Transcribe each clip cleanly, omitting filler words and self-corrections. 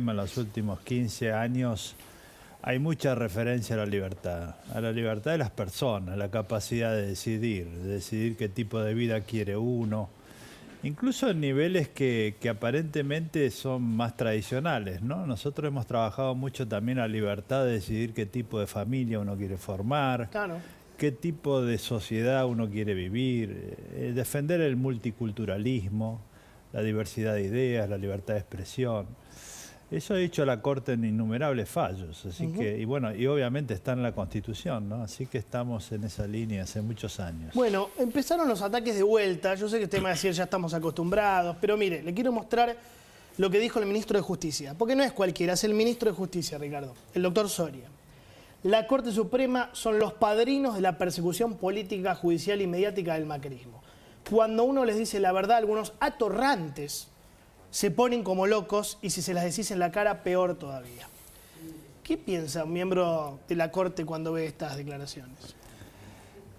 Suprema en los últimos 15 años hay mucha referencia a la libertad de las personas, a la capacidad de decidir qué tipo de vida quiere uno, incluso en niveles que aparentemente son más tradicionales, ¿no? Nosotros hemos trabajado mucho también la libertad de decidir qué tipo de familia uno quiere formar, Claro. qué tipo de sociedad uno quiere vivir, defender el multiculturalismo, la diversidad de ideas, la libertad de expresión. Eso ha hecho la Corte en innumerables fallos, así que, y bueno, y obviamente está en la Constitución, ¿no? Así que estamos en esa línea hace muchos años. Bueno, empezaron los ataques de vuelta. Yo sé que usted me va a decir ya estamos acostumbrados, pero mire, le quiero mostrar lo que dijo el ministro de Justicia, porque no es cualquiera, es el ministro de Justicia, Ricardo, el doctor Soria. La Corte Suprema son los padrinos de la persecución política, judicial y mediática del macrismo. Cuando uno les dice la verdad, algunos atorrantes se ponen como locos y si se las decís en la cara, peor todavía. ¿Qué piensa un miembro de la Corte cuando ve estas declaraciones?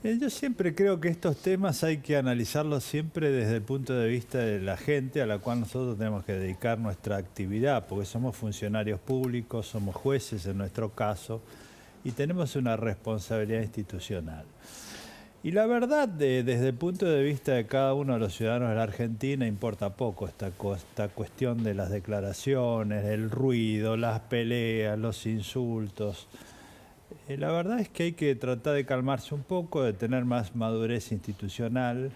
Yo siempre creo que estos temas hay que analizarlos siempre desde el punto de vista de la gente a la cual nosotros tenemos que dedicar nuestra actividad, porque somos funcionarios públicos, somos jueces en nuestro caso, y tenemos una responsabilidad institucional. Y la verdad, desde el punto de vista de cada uno de los ciudadanos de la Argentina, importa poco esta cuestión de las declaraciones, el ruido, las peleas, los insultos. La verdad es que hay que tratar de calmarse un poco, de tener más madurez institucional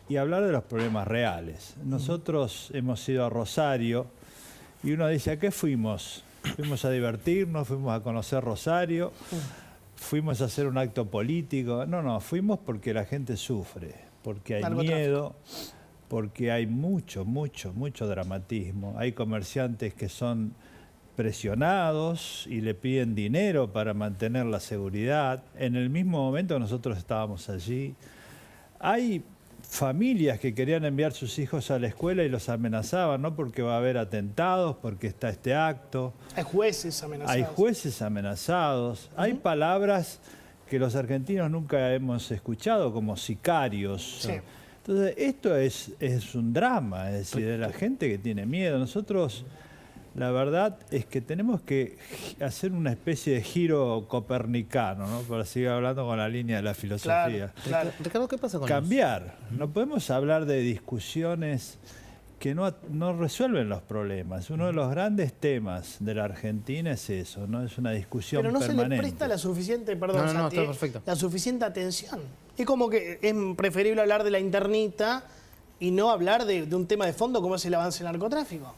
y hablar de los problemas reales. Nosotros hemos ido a Rosario y uno dice, ¿a qué fuimos? Fuimos a divertirnos, fuimos a conocer Rosario. Fuimos a hacer un acto político. No, fuimos porque la gente sufre, porque hay miedo, porque hay mucho dramatismo. Hay comerciantes que son presionados y le piden dinero para mantener la seguridad. En el mismo momento nosotros estábamos allí. Hay familias que querían enviar sus hijos a la escuela y los amenazaban, ¿no? Porque va a haber atentados, porque está este acto. Hay jueces amenazados. Hay jueces amenazados. Hay palabras que los argentinos nunca hemos escuchado, como sicarios. Sí. Entonces, esto es un drama, es decir, de la gente que tiene miedo. Nosotros, la verdad es que tenemos que hacer una especie de giro copernicano, ¿no? Para seguir hablando con la línea de la filosofía. Claro. Ricardo, ¿qué pasa con Cambiar. No podemos hablar de discusiones que no resuelven los problemas. Uno de los grandes temas de la Argentina es eso, ¿no? Es una discusión permanente. Pero no se le presta la suficiente, perdón, Santi, está perfecto. la suficiente atención. Es como que es preferible hablar de la internita y no hablar de un tema de fondo como es el avance del narcotráfico.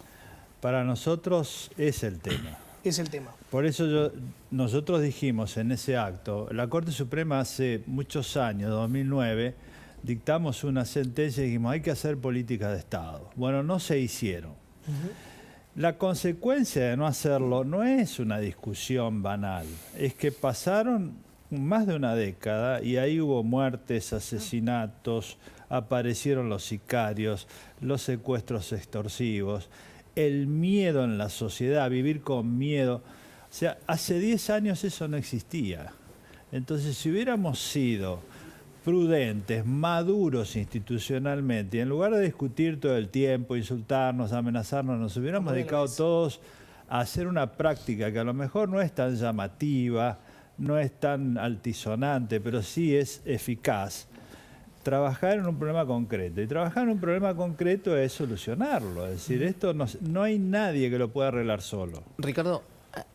Para nosotros es el tema. Es el tema. Por eso nosotros dijimos en ese acto, la Corte Suprema hace muchos años, 2009, dictamos una sentencia y dijimos hay que hacer políticas de Estado. Bueno, no se hicieron. La consecuencia de no hacerlo no es una discusión banal, es que pasaron más de una década y ahí hubo muertes, asesinatos, aparecieron los sicarios, los secuestros extorsivos, el miedo en la sociedad, vivir con miedo. O sea, hace 10 años eso no existía. Entonces, si hubiéramos sido prudentes, maduros institucionalmente, y en lugar de discutir todo el tiempo, insultarnos, amenazarnos, nos hubiéramos dedicado todos a hacer una práctica que a lo mejor no es tan llamativa, no es tan altisonante, pero sí es eficaz. Trabajar en un problema concreto. Y trabajar en un problema concreto es solucionarlo. Es decir, esto no hay nadie que lo pueda arreglar solo. Ricardo,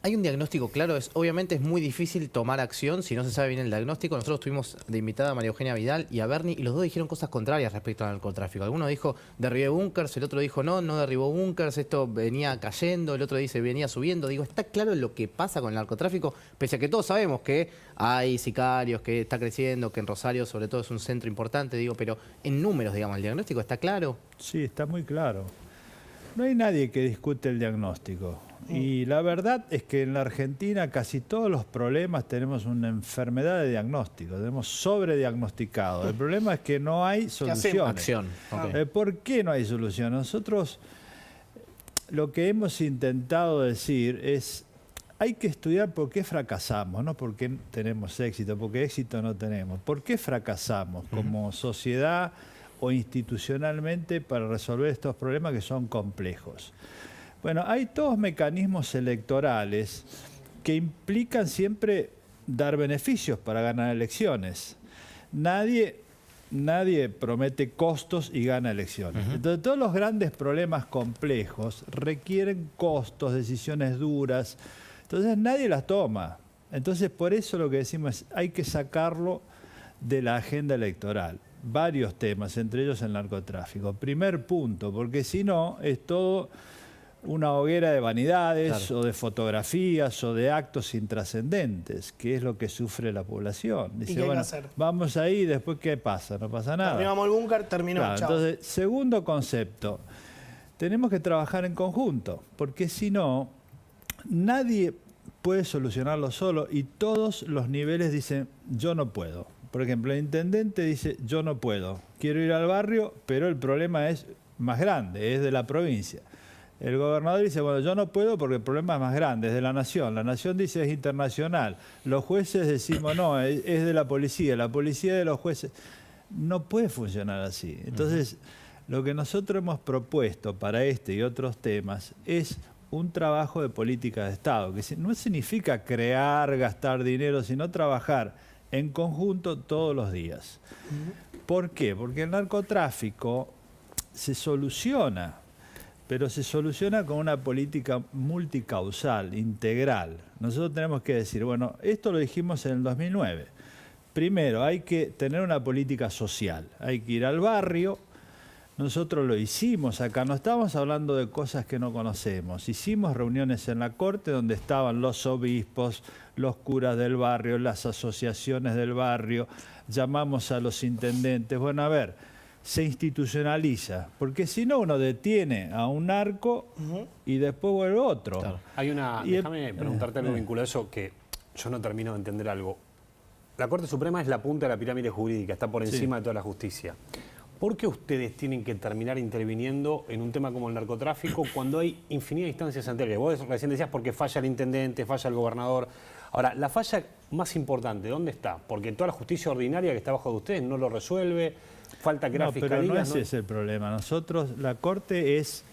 hay un diagnóstico claro. Obviamente es muy difícil tomar acción si no se sabe bien el diagnóstico. Nosotros tuvimos de invitada a María Eugenia Vidal y a Bernie y los dos dijeron cosas contrarias respecto al narcotráfico. Alguno dijo derribé búnkers, el otro dijo no derribó búnkers, esto venía cayendo, el otro dice venía subiendo. Digo, ¿está claro lo que pasa con el narcotráfico? Pese a que todos sabemos que hay sicarios, que está creciendo, que en Rosario sobre todo es un centro importante, digo, pero en números, digamos, ¿el diagnóstico está claro? Sí, está muy claro. No hay nadie que discute el diagnóstico. Y la verdad es que en la Argentina casi todos los problemas tenemos una enfermedad de diagnóstico, tenemos sobrediagnosticado. El problema es que no hay soluciones. Acción. Okay. ¿Por qué no hay solución? Nosotros lo que hemos intentado decir es hay que estudiar por qué fracasamos, no por qué tenemos éxito, porque éxito no tenemos. ¿Por qué fracasamos como sociedad o institucionalmente para resolver estos problemas que son complejos? Bueno, hay todos mecanismos electorales que implican siempre dar beneficios para ganar elecciones. Nadie promete costos y gana elecciones. Entonces, todos los grandes problemas complejos requieren costos, decisiones duras. Entonces, nadie las toma. Entonces, por eso lo que decimos es hay que sacarlo de la agenda electoral. Varios temas, entre ellos el narcotráfico. Primer punto, porque si no, es todo una hoguera de vanidades o de fotografías o de actos intrascendentes, que es lo que sufre la población. Dice, ¿Y qué hay que bueno, hacer? Vamos ahí, después ¿qué pasa? No pasa nada. Arribamos al búnker, terminó. Claro, Chao. entonces, segundo concepto, tenemos que trabajar en conjunto, porque si no, nadie puede solucionarlo solo y todos los niveles dicen, yo no puedo. Por ejemplo, el intendente dice, yo no puedo, quiero ir al barrio, pero el problema es más grande, es de la provincia. El gobernador dice, bueno, yo no puedo porque el problema es más grande, es de la nación. La nación dice es internacional. Los jueces decimos, no, es de la policía de los jueces. No puede funcionar así. Entonces, lo que nosotros hemos propuesto para este y otros temas es un trabajo de política de Estado, que no significa crear, gastar dinero, sino trabajar en conjunto todos los días. ¿Por qué? Porque el narcotráfico se soluciona, pero se soluciona con una política multicausal, integral. Nosotros tenemos que decir, bueno, esto lo dijimos en el 2009. Primero, hay que tener una política social, hay que ir al barrio. Nosotros lo hicimos acá, no estamos hablando de cosas que no conocemos. Hicimos reuniones en la Corte donde estaban los obispos, los curas del barrio, las asociaciones del barrio, llamamos a los intendentes. Bueno, a ver, se institucionaliza, porque si no uno detiene a un narco y después vuelve otro. Claro. Hay una, déjame preguntarte algo vinculado a eso que yo no termino de entender algo. La Corte Suprema es la punta de la pirámide jurídica, está por encima de toda la justicia. ¿Por qué ustedes tienen que terminar interviniendo en un tema como el narcotráfico cuando hay infinidad de instancias anteriores? Vos recién decías porque falla el intendente, falla el gobernador. Ahora, la falla más importante, ¿dónde está? Porque toda la justicia ordinaria que está bajo de ustedes no lo resuelve, falta que la fiscalía... Pero no ese es el problema. Nosotros, la Corte es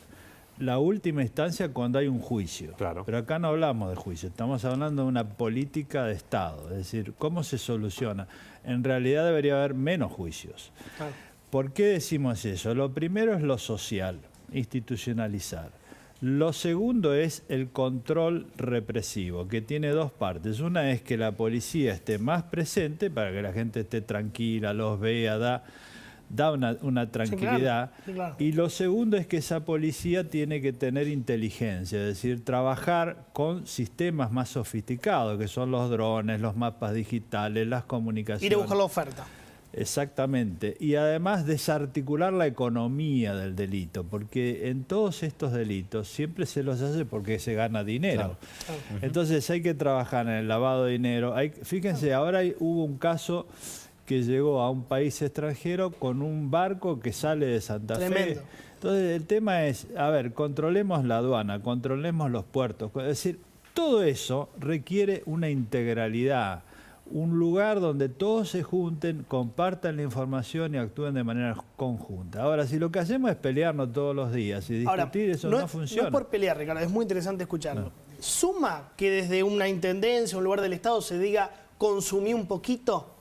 la última instancia cuando hay un juicio. Claro. Pero acá no hablamos de juicio, estamos hablando de una política de Estado. Es decir, ¿cómo se soluciona? En realidad debería haber menos juicios. Claro. ¿Por qué decimos eso? Lo primero es lo social, institucionalizar. Lo segundo es el control represivo, que tiene dos partes. Una es que la policía esté más presente para que la gente esté tranquila, los vea, da una tranquilidad. Sí, claro. Y lo segundo es que esa policía tiene que tener inteligencia, es decir, trabajar con sistemas más sofisticados, que son los drones, los mapas digitales, las comunicaciones. Ir a buscar la oferta. Exactamente. Y además desarticular la economía del delito, porque en todos estos delitos siempre se los hace porque se gana dinero. Claro. Entonces hay que trabajar en el lavado de dinero. Fíjense, ahora hubo un caso que llegó a un país extranjero con un barco que sale de Santa Tremendo. Fe. Entonces el tema es, a ver, controlemos la aduana, controlemos los puertos. Es decir, todo eso requiere una integralidad, un lugar donde todos se junten, compartan la información y actúen de manera conjunta. Ahora, si lo que hacemos es pelearnos todos los días y discutir, Ahora, eso no funciona. No es por pelear, Ricardo, es muy interesante escucharlo. ¿Suma que desde una intendencia, un lugar del Estado, se diga consumí un poquito?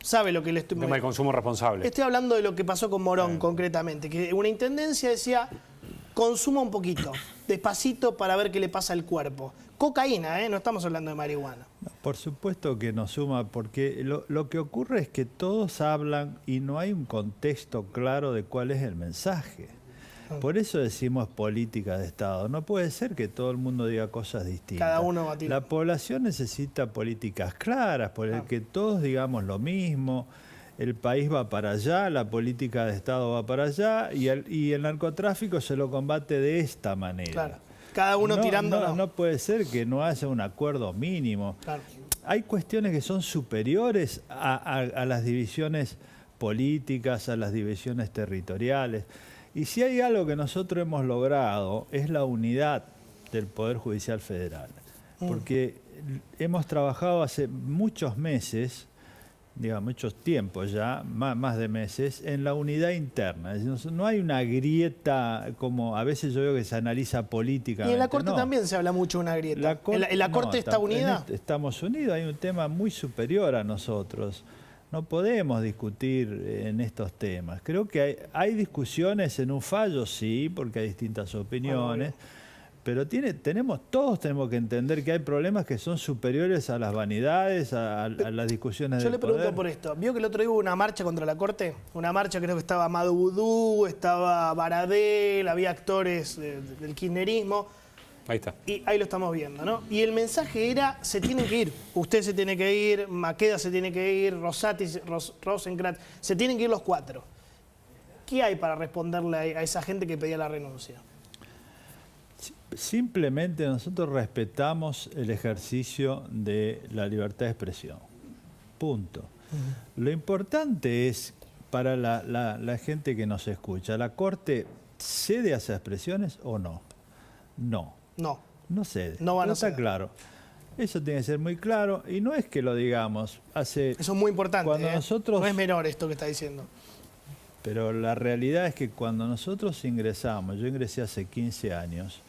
¿Sabe lo que le estoy... El tema del consumo responsable. Estoy hablando de lo que pasó con Morón concretamente, que una intendencia decía consuma un poquito, despacito para ver qué le pasa al cuerpo. Cocaína, no estamos hablando de marihuana. Por supuesto que nos suma, porque lo que ocurre es que todos hablan y no hay un contexto claro de cuál es el mensaje. Por eso decimos política de Estado. No puede ser que todo el mundo diga cosas distintas. Cada uno va a tirar. La población necesita políticas claras, por el que todos digamos lo mismo. El país va para allá, la política de Estado va para allá y el narcotráfico se lo combate de esta manera. Claro. Cada uno tirando. No puede ser que no haya un acuerdo mínimo. Claro. Hay cuestiones que son superiores a las divisiones políticas, a las divisiones territoriales. Y si hay algo que nosotros hemos logrado es la unidad del Poder Judicial Federal. Porque hemos trabajado hace muchos meses digamos, muchos tiempos ya, más de meses, en la unidad interna. Es decir, no hay una grieta como a veces yo veo que se analiza políticamente. Y en la Corte no. también se habla mucho de una grieta. ¿En la Corte está unida? Estamos unidos, hay un tema muy superior a nosotros. No podemos discutir en estos temas. Creo que hay discusiones en un fallo, sí, porque hay distintas opiniones. Pero todos tenemos que entender que hay problemas que son superiores a las vanidades, a las discusiones del poder. Yo le pregunto por esto. ¿Vio que el otro día hubo una marcha contra la Corte? Una marcha, creo que estaba Amado Boudou, estaba Baradel, había actores del kirchnerismo. Ahí está. Y ahí lo estamos viendo, ¿no? Y el mensaje era, se tienen que ir. Usted se tiene que ir, Maqueda se tiene que ir, Rosati, Rosenkrantz, se tienen que ir los 4. ¿Qué hay para responderle a esa gente que pedía la renuncia? Simplemente nosotros respetamos el ejercicio de la libertad de expresión. Punto. Lo importante es, para la gente que nos escucha, ¿la Corte cede a esas expresiones o no? No. No cede. No van a está ceder. Claro. Eso tiene que ser muy claro y no es que lo digamos. Eso es muy importante. No es menor esto que está diciendo. Pero la realidad es que cuando nosotros ingresamos, yo ingresé hace 15 años,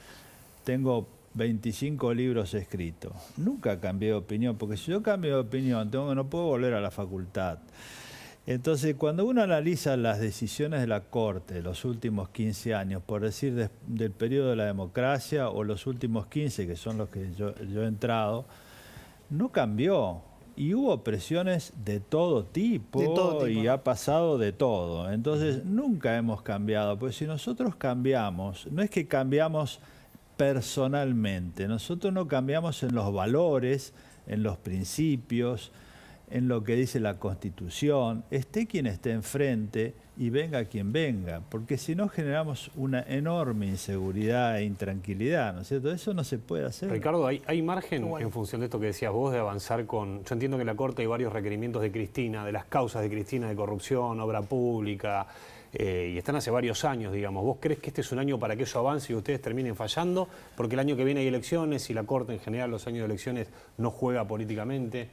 tengo 25 libros escritos. Nunca cambié de opinión, porque si yo cambio de opinión, no puedo volver a la facultad. Entonces, cuando uno analiza las decisiones de la Corte de los últimos 15 años, por decir del periodo de la democracia, o los últimos 15, que son los que yo he entrado, no cambió. Y hubo presiones de todo tipo, y ha pasado de todo. Entonces, nunca hemos cambiado, porque si nosotros cambiamos, no es que cambiamos personalmente, nosotros no cambiamos en los valores, en los principios, en lo que dice la Constitución, esté quien esté enfrente y venga quien venga, porque si no generamos una enorme inseguridad e intranquilidad, ¿no es cierto? Eso no se puede hacer. Ricardo, ¿hay margen en función de esto que decías vos de avanzar con... Yo entiendo que en la Corte hay varios requerimientos de Cristina, de las causas de Cristina de corrupción, obra pública, y están hace varios años, digamos. ¿Vos crees que este es un año para que eso avance y ustedes terminen fallando? Porque el año que viene hay elecciones y la Corte en general los años de elecciones no juega políticamente.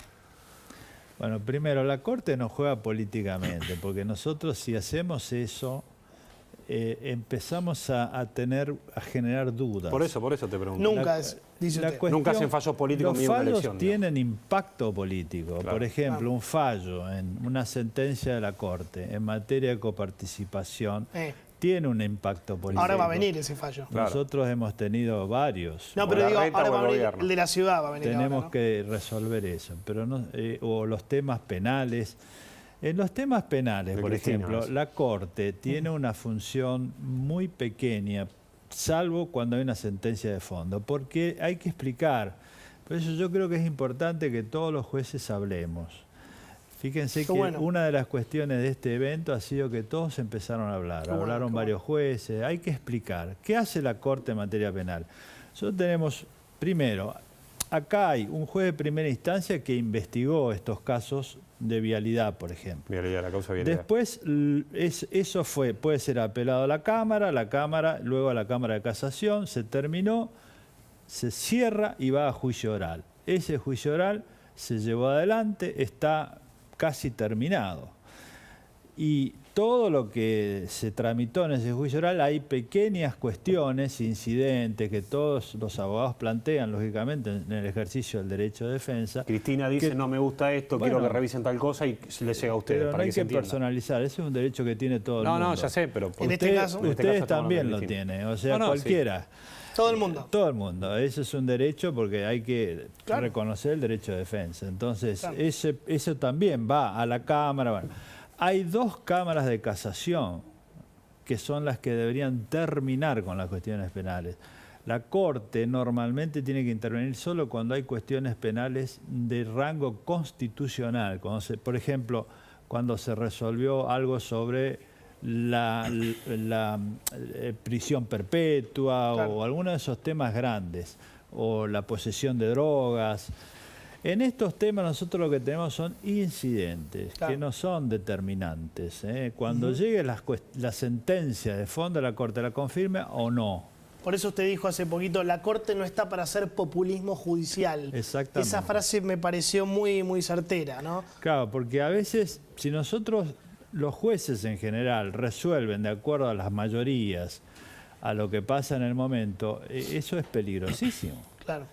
Bueno, primero, la Corte no juega políticamente, porque nosotros si hacemos eso, empezamos a generar dudas. Por eso te pregunto. Nunca dice usted. Nunca hacen fallos políticos en una elección. Los fallos tienen impacto político. Claro. Por ejemplo, un fallo en una sentencia de la Corte en materia de coparticipación tiene un impacto político. Ahora va a venir ese fallo. Nosotros hemos tenido varios. No, pero digo, ahora va a venir el de la ciudad, va a venir. Tenemos ahora, ¿no? que resolver eso, pero no, o los temas penales. En los temas penales, por ejemplo, la Corte tiene una función muy pequeña, salvo cuando hay una sentencia de fondo, porque hay que explicar. Por eso yo creo que es importante que todos los jueces hablemos. Fíjense que una de las cuestiones de este evento ha sido que todos empezaron a hablar. Hablaron varios jueces. Hay que explicar. ¿Qué hace la Corte en materia penal? Nosotros tenemos, primero, acá hay un juez de primera instancia que investigó estos casos de vialidad, por ejemplo. Vialidad, la causa de vialidad. Después, eso puede ser apelado a la Cámara, luego a la Cámara de Casación, se terminó, se cierra y va a juicio oral. Ese juicio oral se llevó adelante, está casi terminado. Y todo lo que se tramitó en ese juicio oral, hay pequeñas cuestiones, incidentes que todos los abogados plantean, lógicamente, en el ejercicio del derecho de defensa. Cristina dice, no me gusta esto, quiero que revisen tal cosa y le llega a ustedes. Pero para no hay que personalizar, ese es un derecho que tiene todo el mundo. No, ya sé, pero... En este caso... Ustedes también lo tienen, o sea, cualquiera. Sí. Todo el mundo. Todo el mundo. Ese es un derecho porque hay que reconocer el derecho de defensa. Entonces, eso también va a la Cámara. Bueno, hay 2 cámaras de casación que son las que deberían terminar con las cuestiones penales. La Corte normalmente tiene que intervenir solo cuando hay cuestiones penales de rango constitucional. Por ejemplo, cuando se resolvió algo sobre la prisión perpetua o alguno de esos temas grandes, o la posesión de drogas. En estos temas nosotros lo que tenemos son incidentes, que no son determinantes. Cuando llegue la sentencia de fondo, la Corte la confirme o no. Por eso usted dijo hace poquito, la Corte no está para hacer populismo judicial. Exactamente. Esa frase me pareció muy, muy certera, ¿no? Claro, porque a veces, si nosotros, los jueces en general, resuelven de acuerdo a las mayorías, a lo que pasa en el momento, eso es peligrosísimo. Claro.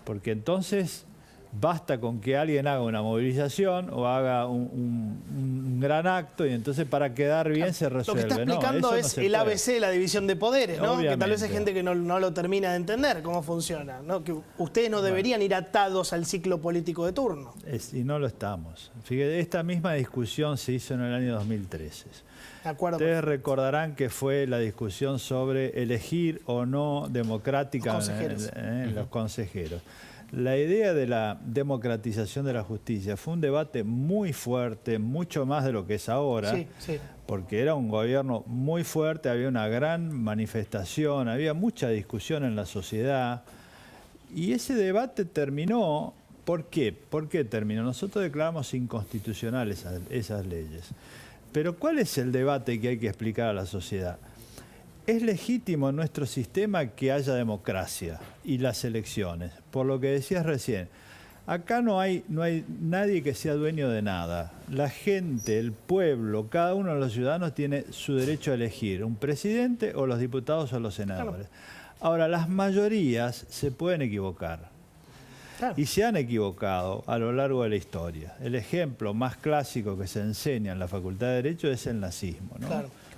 Porque entonces basta con que alguien haga una movilización o haga un gran acto y entonces para quedar bien se resuelve. Lo que está explicando es el ABC de la división de poderes, ¿no? Que tal vez hay gente que no lo termina de entender cómo funciona, ¿no? Que ustedes no deberían ir atados al ciclo político de turno. Y no lo estamos. Fíjate, esta misma discusión se hizo en el año 2013. De acuerdo. Ustedes recordarán que fue la discusión sobre elegir o no democrática los consejeros. La idea de la democratización de la justicia fue un debate muy fuerte, mucho más de lo que es ahora, porque era un gobierno muy fuerte, había una gran manifestación, había mucha discusión en la sociedad, y ese debate terminó. ¿Por qué? ¿Por qué terminó? Nosotros declaramos inconstitucionales esas leyes. Pero ¿cuál es el debate que hay que explicar a la sociedad? Es legítimo en nuestro sistema que haya democracia y las elecciones. Por lo que decías recién, acá no hay nadie que sea dueño de nada. La gente, el pueblo, cada uno de los ciudadanos tiene su derecho a elegir un presidente o los diputados o los senadores. Ahora, las mayorías se pueden equivocar. Y se han equivocado a lo largo de la historia. El ejemplo más clásico que se enseña en la Facultad de Derecho es el nazismo, ¿no?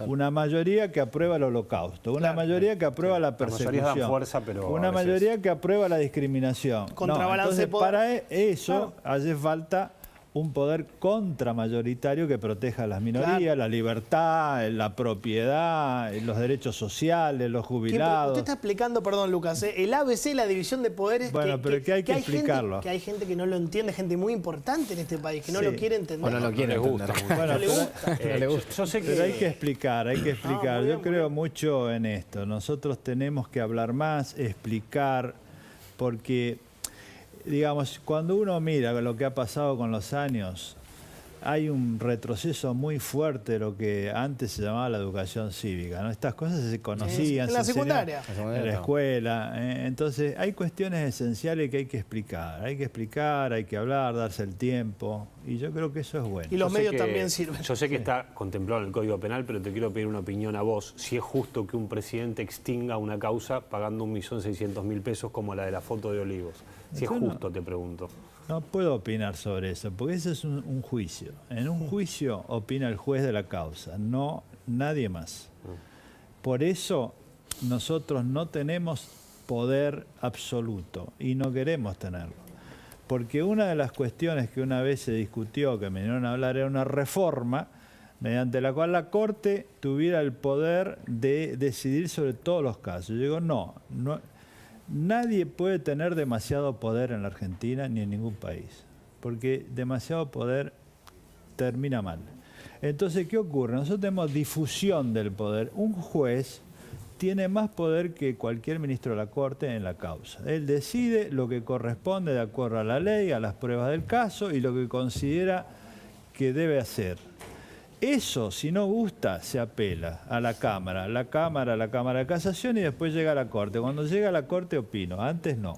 Una mayoría que aprueba el holocausto, una mayoría que aprueba la persecución, dan fuerza, pero una mayoría que aprueba la discriminación. Contrabalance entonces, para eso hace falta un poder contramayoritario que proteja a las minorías, la libertad, la propiedad, los derechos sociales, los jubilados. Usted está explicando, perdón Lucas, el ABC, la división de poderes. Bueno, pero que hay que explicarlo. Que hay gente que no lo entiende, gente muy importante en este país, que no lo quiere entender. Bueno, no lo quiere entender. No le gusta. No le gusta. Yo sé que... Pero hay que explicar, hay que explicar. Muy bien, Yo creo mucho en esto. Nosotros tenemos que hablar más, explicar, porque... Digamos, cuando uno mira lo que ha pasado con los años, hay un retroceso muy fuerte de lo que antes se llamaba la educación cívica, ¿no? Estas cosas se conocían, en la se secundaria, en la escuela. Entonces, hay cuestiones esenciales que hay que explicar. Hay que explicar, hay que hablar, darse el tiempo. Y yo creo que eso es bueno. Y los medios también sirven. Yo sé que está contemplado en el Código Penal, pero te quiero pedir una opinión a vos. Si es justo que un presidente extinga una causa pagando 1.600.000 pesos como la de la foto de Olivos. Si es justo, te pregunto. No puedo opinar sobre eso, porque ese es un juicio. En un juicio opina el juez de la causa, no nadie más. Por eso nosotros no tenemos poder absoluto y no queremos tenerlo. Porque una de las cuestiones que una vez se discutió, que me vinieron a hablar, era una reforma mediante la cual la Corte tuviera el poder de decidir sobre todos los casos. Yo digo, no. Nadie puede tener demasiado poder en la Argentina ni en ningún país, porque demasiado poder termina mal. Entonces, ¿qué ocurre? Nosotros tenemos difusión del poder. Un juez tiene más poder que cualquier ministro de la Corte en la causa. Él decide lo que corresponde de acuerdo a la ley, a las pruebas del caso y lo que considera que debe hacer. Eso, si no gusta, se apela a la Cámara de Casación y después llega a la Corte. Cuando llega a la Corte opino, antes no.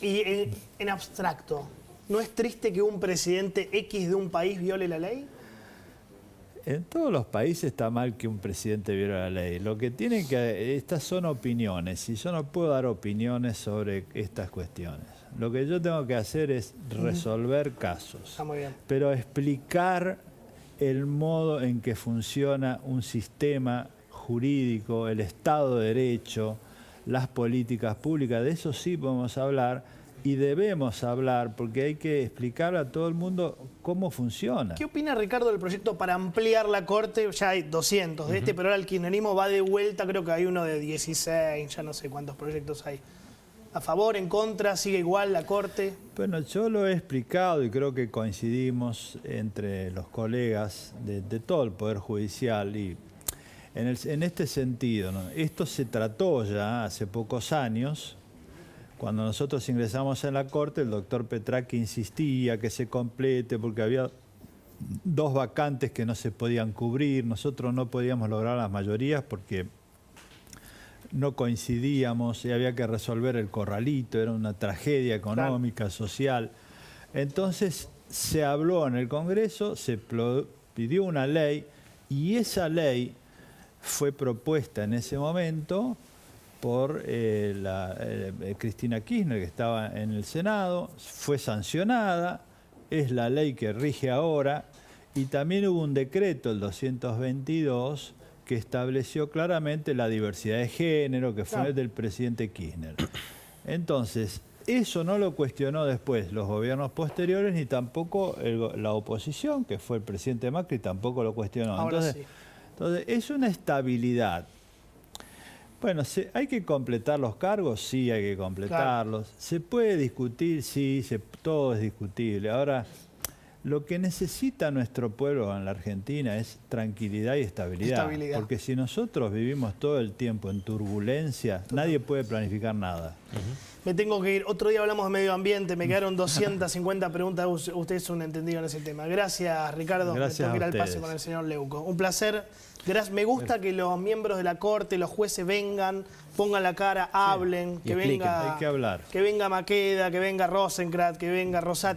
Y en abstracto, ¿no es triste que un presidente X de un país viole la ley? En todos los países está mal que un presidente viole la ley. Lo que tiene que... Estas son opiniones y yo no puedo dar opiniones sobre estas cuestiones. Lo que yo tengo que hacer es resolver casos. Está muy bien. Pero explicar el modo en que funciona un sistema jurídico, el Estado de Derecho, las políticas públicas, de eso sí podemos hablar y debemos hablar porque hay que explicar a todo el mundo cómo funciona. ¿Qué opina Ricardo del proyecto para ampliar la Corte? Ya hay 200 de pero ahora el kirchnerismo va de vuelta, creo que hay uno de 16, ya no sé cuántos proyectos hay. ¿A favor, en contra, sigue igual la Corte? Bueno, yo lo he explicado y creo que coincidimos entre los colegas de todo el Poder Judicial y en este sentido, ¿no? Esto se trató ya hace pocos años. Cuando nosotros ingresamos en la Corte, el doctor Petracchi insistía que se complete porque había 2 vacantes que no se podían cubrir. Nosotros no podíamos lograr las mayorías porque no coincidíamos y había que resolver el corralito, era una tragedia económica, social. Entonces se habló en el Congreso, se pidió una ley y esa ley fue propuesta en ese momento por Cristina Kirchner, que estaba en el Senado, fue sancionada, es la ley que rige ahora, y también hubo un decreto, el 222, que estableció claramente la diversidad de género, que fue del presidente Kirchner. Entonces, eso no lo cuestionó después los gobiernos posteriores, ni tampoco la oposición, que fue el presidente Macri, tampoco lo cuestionó. Entonces, es una estabilidad. Bueno, ¿hay que completar los cargos? Sí, hay que completarlos. ¿Se puede discutir? Sí, todo es discutible. Ahora, lo que necesita nuestro pueblo en la Argentina es tranquilidad y estabilidad. Porque si nosotros vivimos todo el tiempo en turbulencia, nadie puede planificar nada. Me tengo que ir. Otro día hablamos de medio ambiente, me quedaron 250 preguntas. Ustedes son entendidos en ese tema. Gracias, Ricardo. Gracias. Me tengo que ir al pase con el señor Leuco. Un placer. Me gusta que los miembros de la Corte, los jueces vengan, pongan la cara, hablen, que venga, hay que hablar. Que venga Maqueda, que venga Rosenkrantz, que venga Rosati.